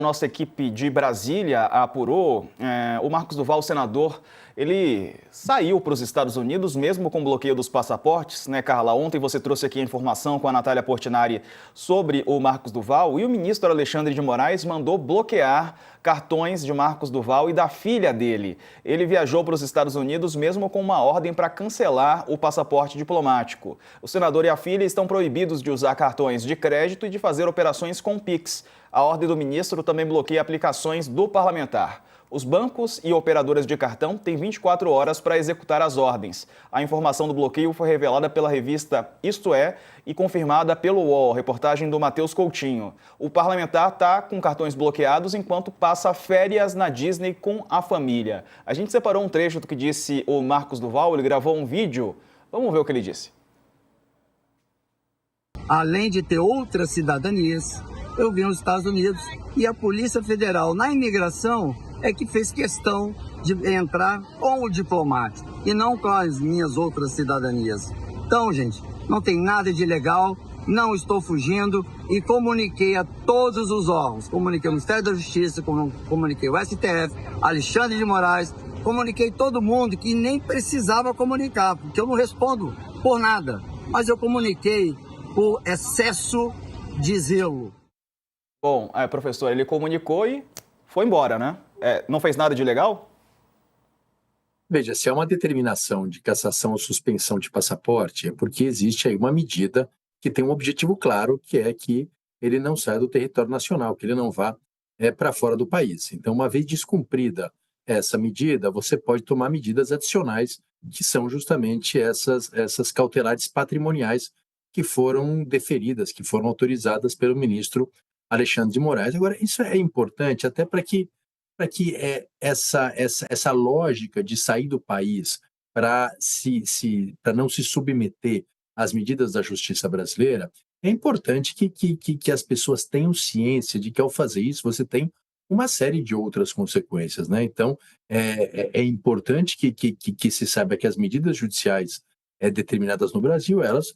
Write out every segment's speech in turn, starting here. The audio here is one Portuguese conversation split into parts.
Nossa equipe de Brasília apurou, o Marcos Duval, o senador, ele saiu para os Estados Unidos, mesmo com o bloqueio dos passaportes, né, Carla? Ontem você trouxe aqui a informação com a Natália Portinari sobre o Marcos Duval e o ministro Alexandre de Moraes mandou bloquear cartões de Marcos Duval e da filha dele. Ele viajou para os Estados Unidos mesmo com uma ordem para cancelar o passaporte diplomático. O senador e a filha estão proibidos de usar cartões de crédito e de fazer operações com Pix. A ordem do ministro também bloqueia aplicações do parlamentar. Os bancos e operadoras de cartão têm 24 horas para executar as ordens. A informação do bloqueio foi revelada pela revista Isto É e confirmada pelo UOL, reportagem do Matheus Coutinho. O parlamentar está com cartões bloqueados enquanto passa férias na Disney com a família. A gente separou um trecho do que disse o Marcos Duval, ele gravou um vídeo. Vamos ver o que ele disse. Além de ter outras cidadanias, eu vim aos Estados Unidos e a Polícia Federal, na imigração, é que fez questão de entrar com o diplomático e não com as minhas outras cidadanias. Então, gente, não tem nada de ilegal, não estou fugindo e comuniquei a todos os órgãos. Comuniquei o Ministério da Justiça, comuniquei o STF, Alexandre de Moraes, comuniquei todo mundo que nem precisava comunicar, porque eu não respondo por nada, mas eu comuniquei por excesso de zelo. Bom, professor, ele comunicou e foi embora, né? Não fez nada de ilegal? Veja, se há uma determinação de cassação ou suspensão de passaporte, é porque existe aí uma medida que tem um objetivo claro, que é que ele não saia do território nacional, que ele não vá para fora do país. Então, uma vez descumprida essa medida, você pode tomar medidas adicionais, que são justamente essas cautelares patrimoniais que foram deferidas, que foram autorizadas pelo ministro Alexandre de Moraes. Agora, isso é importante até para que essa lógica de sair do país para não se submeter às medidas da justiça brasileira, é importante que as pessoas tenham ciência de que, ao fazer isso, você tem uma série de outras consequências, né? Então, é importante que se saiba que as medidas judiciais determinadas no Brasil, elas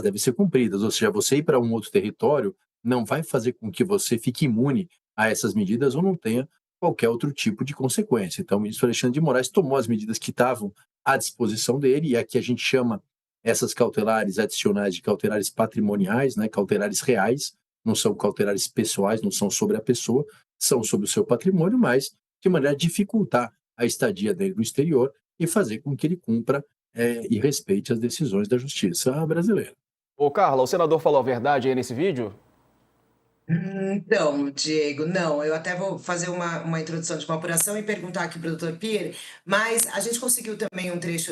devem ser cumpridas, ou seja, você ir para um outro território não vai fazer com que você fique imune a essas medidas ou não tenha qualquer outro tipo de consequência. Então, o ministro Alexandre de Moraes tomou as medidas que estavam à disposição dele, e aqui a gente chama essas cautelares adicionais de cautelares patrimoniais, né, cautelares reais, não são cautelares pessoais, não são sobre a pessoa, são sobre o seu patrimônio, mas de maneira a dificultar a estadia dele no exterior e fazer com que ele cumpra e respeite as decisões da justiça brasileira. Ô, Carla, o senador falou a verdade aí nesse vídeo? Então, Diego, não, eu até vou fazer uma introdução de uma apuração e perguntar aqui para o doutor Pierre, mas a gente conseguiu também um trecho,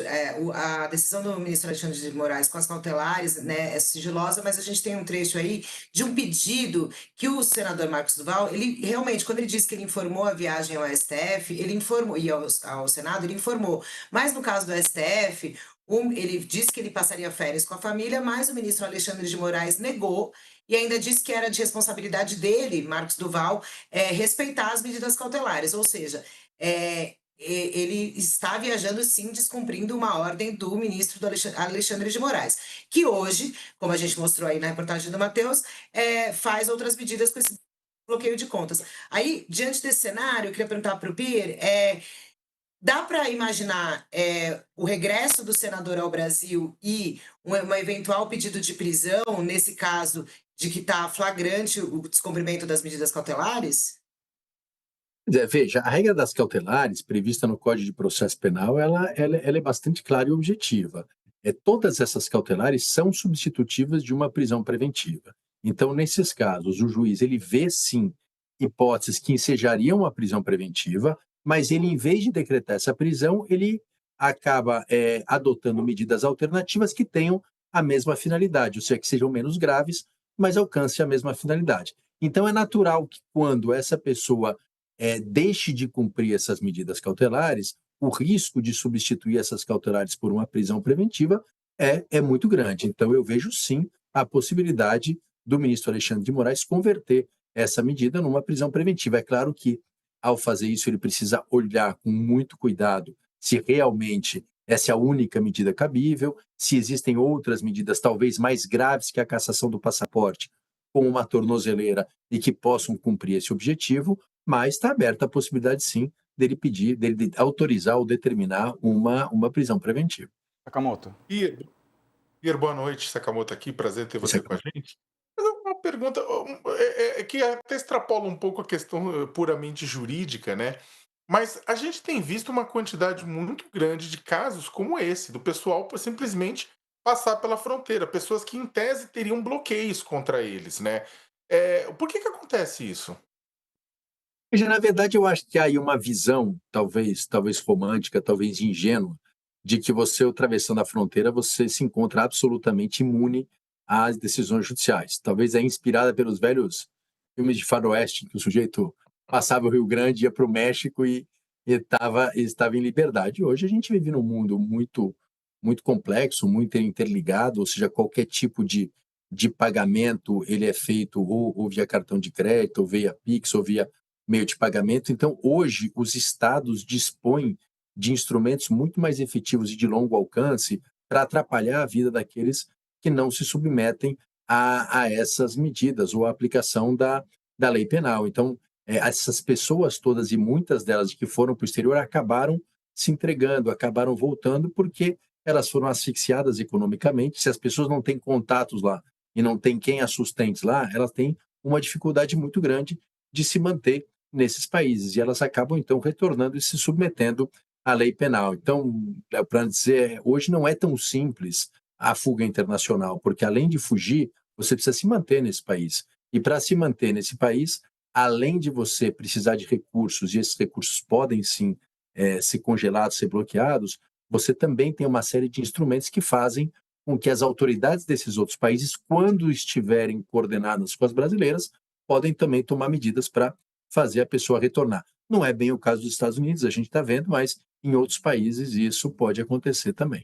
a decisão do ministro Alexandre de Moraes com as cautelares, né, é sigilosa, mas a gente tem um trecho aí de um pedido que o senador Marcos Duval, ele realmente, quando ele disse que ele informou a viagem ao STF, ele informou, e ao Senado, ele informou, mas no caso do STF, ele disse que ele passaria férias com a família, mas o ministro Alexandre de Moraes negou e ainda disse que era de responsabilidade dele, Marcos Duval, respeitar as medidas cautelares, ou seja, ele está viajando sim, descumprindo uma ordem do ministro do Alexandre de Moraes, que hoje, como a gente mostrou aí na reportagem do Matheus, faz outras medidas com esse bloqueio de contas. Aí, diante desse cenário, eu queria perguntar para o Pierre, dá para imaginar o regresso do senador ao Brasil e um eventual pedido de prisão, nesse caso de que está flagrante o descumprimento das medidas cautelares? Veja, a regra das cautelares, prevista no Código de Processo Penal, ela é bastante clara e objetiva. Todas essas cautelares são substitutivas de uma prisão preventiva. Então, nesses casos, o juiz ele vê, sim, hipóteses que ensejariam uma prisão preventiva, mas ele, em vez de decretar essa prisão, ele acaba adotando medidas alternativas que tenham a mesma finalidade, ou seja, que sejam menos graves, mas alcancem a mesma finalidade. Então, é natural que, quando essa pessoa deixe de cumprir essas medidas cautelares, o risco de substituir essas cautelares por uma prisão preventiva é muito grande. Então, eu vejo sim a possibilidade do ministro Alexandre de Moraes converter essa medida numa prisão preventiva. É claro que, ao fazer isso, ele precisa olhar com muito cuidado se realmente essa é a única medida cabível, se existem outras medidas talvez mais graves que a cassação do passaporte, com uma tornozeleira e que possam cumprir esse objetivo, mas está aberta a possibilidade, sim, dele autorizar ou determinar uma prisão preventiva. Sakamoto. Ir, boa noite, Sakamoto aqui, prazer ter Isso você é com a gente. Mas uma pergunta que até extrapola um pouco a questão puramente jurídica, né? Mas a gente tem visto uma quantidade muito grande de casos como esse, do pessoal por simplesmente passar pela fronteira, pessoas que em tese teriam bloqueios contra eles, né? Por que acontece isso? Veja, na verdade, eu acho que há aí uma visão, talvez romântica, talvez ingênua, de que você, atravessando a fronteira, você se encontra absolutamente imune às decisões judiciais. Talvez é inspirada pelos velhos filmes de faroeste, em que o sujeito passava o Rio Grande, ia para o México e estava em liberdade. Hoje a gente vive num mundo muito complexo, muito interligado, ou seja, qualquer tipo de pagamento ele é feito ou via cartão de crédito, ou via Pix, ou via meio de pagamento. Então, hoje, os estados dispõem de instrumentos muito mais efetivos e de longo alcance para atrapalhar a vida daqueles que não se submetem a essas medidas ou à aplicação da lei penal. Então, essas pessoas todas, e muitas delas que foram para o exterior, acabaram se entregando, acabaram voltando, porque elas foram asfixiadas economicamente. Se as pessoas não têm contatos lá e não têm quem as sustente lá, elas têm uma dificuldade muito grande de se manter nesses países, e elas acabam, então, retornando e se submetendo à lei penal. Então, para dizer, hoje não é tão simples a fuga internacional, porque além de fugir, você precisa se manter nesse país. E para se manter nesse país, além de você precisar de recursos, e esses recursos podem sim ser congelados, ser bloqueados, você também tem uma série de instrumentos que fazem com que as autoridades desses outros países, quando estiverem coordenadas com as brasileiras, podem também tomar medidas para fazer a pessoa retornar. Não é bem o caso dos Estados Unidos, a gente está vendo, mas em outros países isso pode acontecer também.